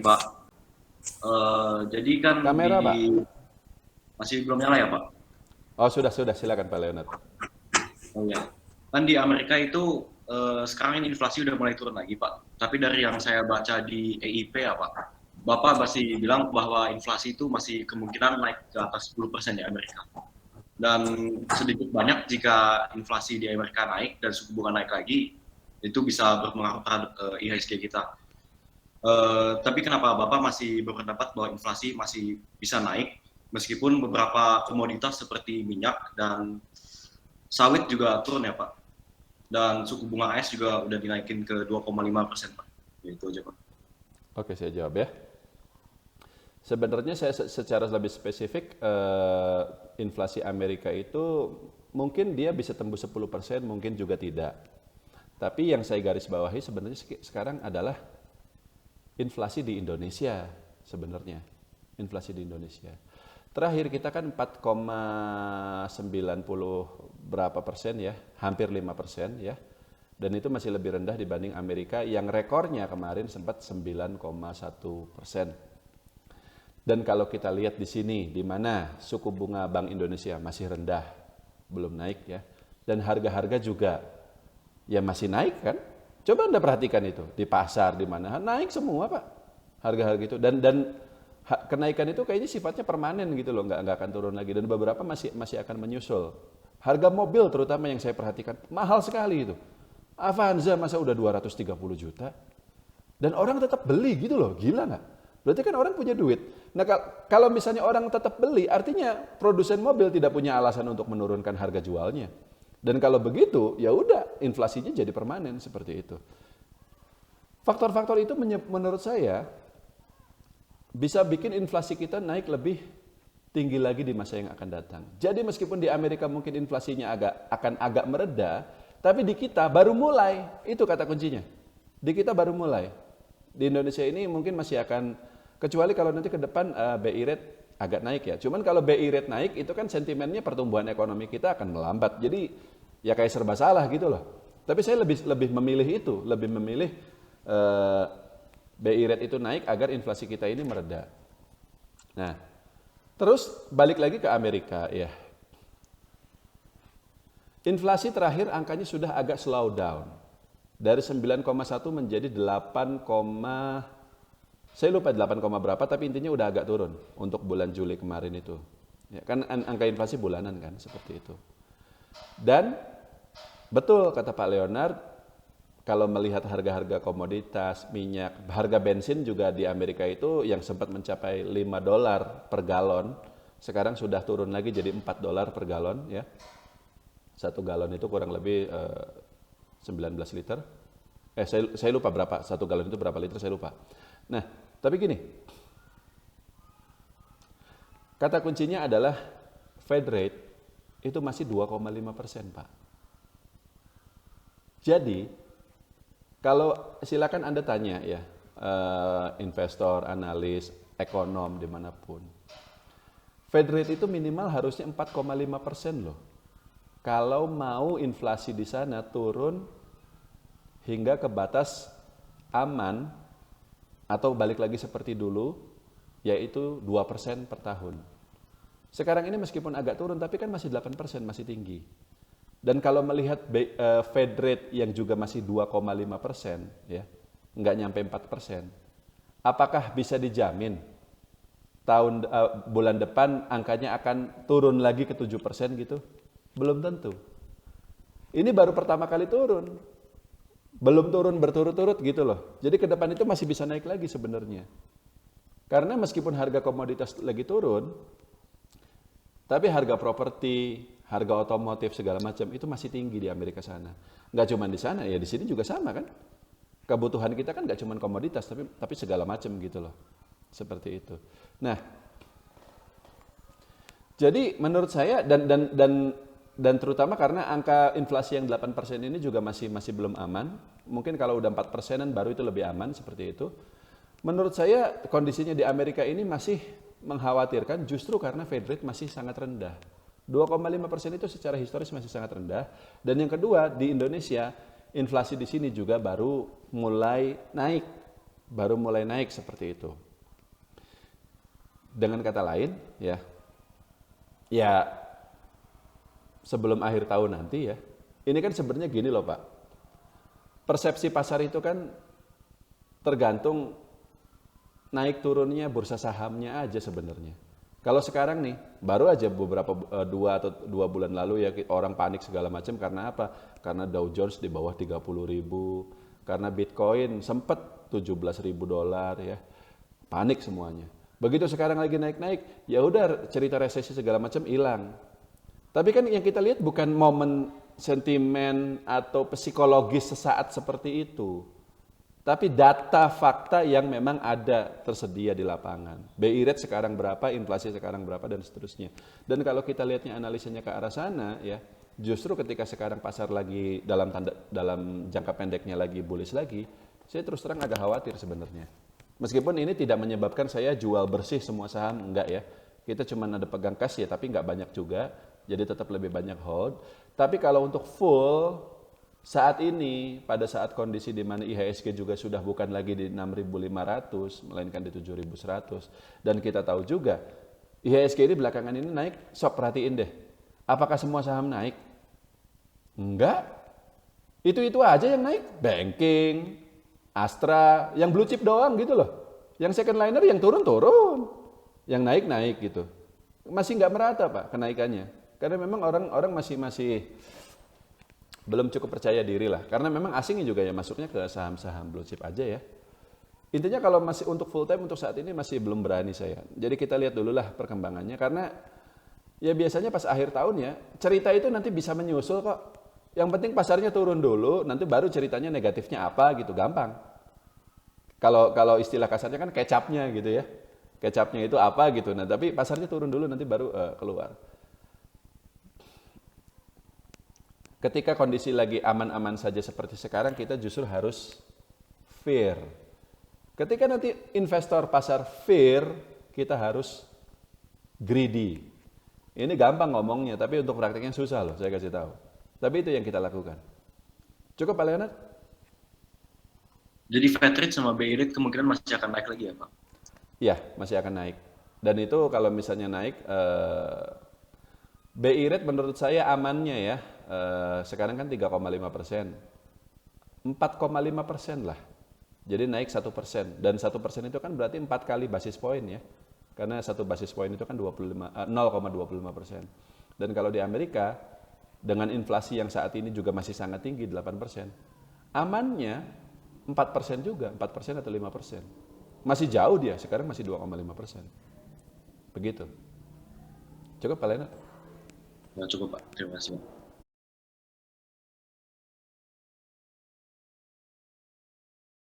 Pak. Jadi kan Kamera, Pak. masih belum nyala ya, Pak? Oh, sudah, silakan Pak Leonard. Oh ya. Kan di Amerika itu sekarang ini inflasi udah mulai turun lagi, Pak. Tapi dari yang saya baca di EIP ya, Pak, Bapak masih bilang bahwa inflasi itu masih kemungkinan naik ke atas 10% di Amerika. Dan sedikit banyak jika inflasi di Amerika naik dan suku bunga naik lagi, itu bisa berpengaruh terhadap IHSG kita. Tapi kenapa Bapak masih berpendapat bahwa inflasi masih bisa naik meskipun beberapa komoditas seperti minyak dan sawit juga turun ya Pak? Dan suku bunga AS juga udah dinaikin ke 2,5% Pak. Itu aja Pak. Oke, saya jawab ya. Sebenarnya saya secara lebih spesifik, inflasi Amerika itu mungkin dia bisa tembus 10%, mungkin juga tidak. Tapi yang saya garis bawahi sebenarnya sekarang adalah inflasi di Indonesia sebenarnya. Inflasi di Indonesia. Terakhir kita kan 4,90 berapa persen ya, hampir 5% ya. Dan itu masih lebih rendah dibanding Amerika yang rekornya kemarin sempat 9,1%. Dan kalau kita lihat di sini, di mana suku bunga Bank Indonesia masih rendah, belum naik ya, dan harga-harga juga ya masih naik kan? Coba Anda perhatikan itu di pasar di mana naik semua Pak, harga-harga itu dan kenaikan itu kayaknya sifatnya permanen gitu loh, nggak akan turun lagi dan beberapa masih akan menyusul. Harga mobil terutama yang saya perhatikan mahal sekali itu. Avanza masa udah 230 juta dan orang tetap beli gitu loh, gila nggak? Berarti kan orang punya duit. Nah kalau misalnya orang tetap beli, artinya produsen mobil tidak punya alasan untuk menurunkan harga jualnya. Dan kalau begitu, ya udah inflasinya jadi permanen seperti itu. Faktor-faktor itu menurut saya bisa bikin inflasi kita naik lebih tinggi lagi di masa yang akan datang. Jadi meskipun di Amerika mungkin inflasinya akan agak mereda, tapi di kita baru mulai. Itu kata kuncinya. Di kita baru mulai. Di Indonesia ini mungkin masih akan, kecuali kalau nanti ke depan BI rate agak naik ya. Cuman kalau BI rate naik itu kan sentimennya pertumbuhan ekonomi kita akan melambat. Jadi ya kayak serba salah gitu loh. Tapi saya lebih memilih itu, lebih memilih BI rate itu naik agar inflasi kita ini mereda. Nah, terus balik lagi ke Amerika ya. Inflasi terakhir angkanya sudah agak slow down. Dari 9,1 menjadi 8, saya lupa 8, berapa tapi intinya udah agak turun untuk bulan Juli kemarin itu. Ya, kan angka inflasi bulanan kan seperti itu. Dan betul kata Pak Leonard, kalau melihat harga-harga komoditas, minyak, harga bensin juga di Amerika itu yang sempat mencapai $5 per galon, sekarang sudah turun lagi jadi $4 per galon ya. 1 galon itu kurang lebih 19 liter. Saya lupa berapa, 1 galon itu berapa liter saya lupa. Nah, tapi gini, kata kuncinya adalah Fed rate itu masih 2,5% Pak. Jadi, kalau silakan Anda tanya ya, investor, analis, ekonom dimanapun. Fed rate itu minimal harusnya 4,5% loh. Kalau mau inflasi di sana turun hingga ke batas aman atau balik lagi seperti dulu, yaitu 2% per tahun. Sekarang ini meskipun agak turun tapi kan masih 8%, masih tinggi. Dan kalau melihat Fed rate yang juga masih 2,5%, ya, nggak nyampe 4%, apakah bisa dijamin bulan depan angkanya akan turun lagi ke 7% gitu? Belum tentu. Ini baru pertama kali turun. Belum turun berturut-turut gitu loh. Jadi ke depan itu masih bisa naik lagi sebenarnya. Karena meskipun harga komoditas lagi turun, tapi harga properti, harga otomotif segala macam itu masih tinggi di Amerika sana. Nggak cuma di sana, ya di sini juga sama kan. Kebutuhan kita kan nggak cuma komoditas, tapi segala macam gitu loh. Seperti itu. Nah, jadi menurut saya dan terutama karena angka inflasi yang 8% ini juga masih belum aman. Mungkin kalau udah 4%-an baru itu lebih aman seperti itu. Menurut saya kondisinya di Amerika ini masih mengkhawatirkan justru karena Fed rate masih sangat rendah. 2,5% itu secara historis masih sangat rendah. Dan yang kedua di Indonesia inflasi di sini juga baru mulai naik. baru mulai naik seperti itu. Dengan kata lain, ya sebelum akhir tahun nanti ya, ini kan sebenarnya gini loh Pak, persepsi pasar itu kan tergantung naik turunnya bursa sahamnya aja sebenarnya. Kalau sekarang nih, baru aja beberapa 2 bulan lalu ya orang panik segala macam karena apa? Karena Dow Jones di bawah 30.000, karena Bitcoin sempat $17.000 ya. Panik semuanya. Begitu sekarang lagi naik-naik, ya udah cerita resesi segala macam hilang. Tapi kan yang kita lihat bukan momen sentimen atau psikologis sesaat seperti itu. Tapi data fakta yang memang ada tersedia di lapangan. BI rate sekarang berapa, inflasi sekarang berapa, dan seterusnya. Dan kalau kita lihatnya analisanya ke arah sana, ya justru ketika sekarang pasar lagi dalam jangka pendeknya lagi bullish lagi, saya terus terang agak khawatir sebenarnya. Meskipun ini tidak menyebabkan saya jual bersih semua saham, enggak ya. Kita cuma ada pegang kas ya, tapi enggak banyak juga. Jadi tetap lebih banyak hold. Tapi kalau untuk full, saat ini, pada saat kondisi di mana IHSG juga sudah bukan lagi di 6.500, melainkan di 7.100. Dan kita tahu juga, IHSG ini belakangan ini naik, sok perhatiin deh. Apakah semua saham naik? Enggak. Itu aja yang naik. Banking, Astra, yang blue chip doang gitu loh. Yang second liner yang turun-turun. Yang naik-naik gitu. Masih nggak merata Pak kenaikannya. Karena memang orang masih belum cukup percaya diri lah. Karena memang asingnya juga ya masuknya ke saham-saham blue chip aja ya. Intinya kalau masih untuk full time untuk saat ini masih belum berani saya. Jadi kita lihat dulu lah perkembangannya. Karena ya biasanya pas akhir tahun ya, cerita itu nanti bisa menyusul kok. Yang penting pasarnya turun dulu, nanti baru ceritanya negatifnya apa gitu, gampang. Kalau istilah kasarnya kan kecapnya gitu ya. Kecapnya itu apa gitu. Nah tapi pasarnya turun dulu nanti baru keluar. Ketika kondisi lagi aman-aman saja seperti sekarang, kita justru harus fair. Ketika nanti investor pasar fair, kita harus greedy. Ini gampang ngomongnya, tapi untuk prakteknya susah loh, saya kasih tahu. Tapi itu yang kita lakukan. Cukup Pak Leonard? Jadi Fed rate sama BI rate kemungkinan masih akan naik lagi ya Pak? Iya, masih akan naik. Dan itu kalau misalnya naik, BI rate menurut saya amannya ya, sekarang kan 3,5%, 4,5% lah. Jadi naik 1%, dan 1% itu kan berarti 4 kali basis poin ya. Karena 1 basis poin itu kan 0,25%. Dan kalau di Amerika, dengan inflasi yang saat ini juga masih sangat tinggi, 8%, amannya 4% juga, 4% atau 5%. Masih jauh dia, sekarang masih 2,5%. Begitu. Cukup Pak Leonard? Ya, cukup Pak, terima kasih.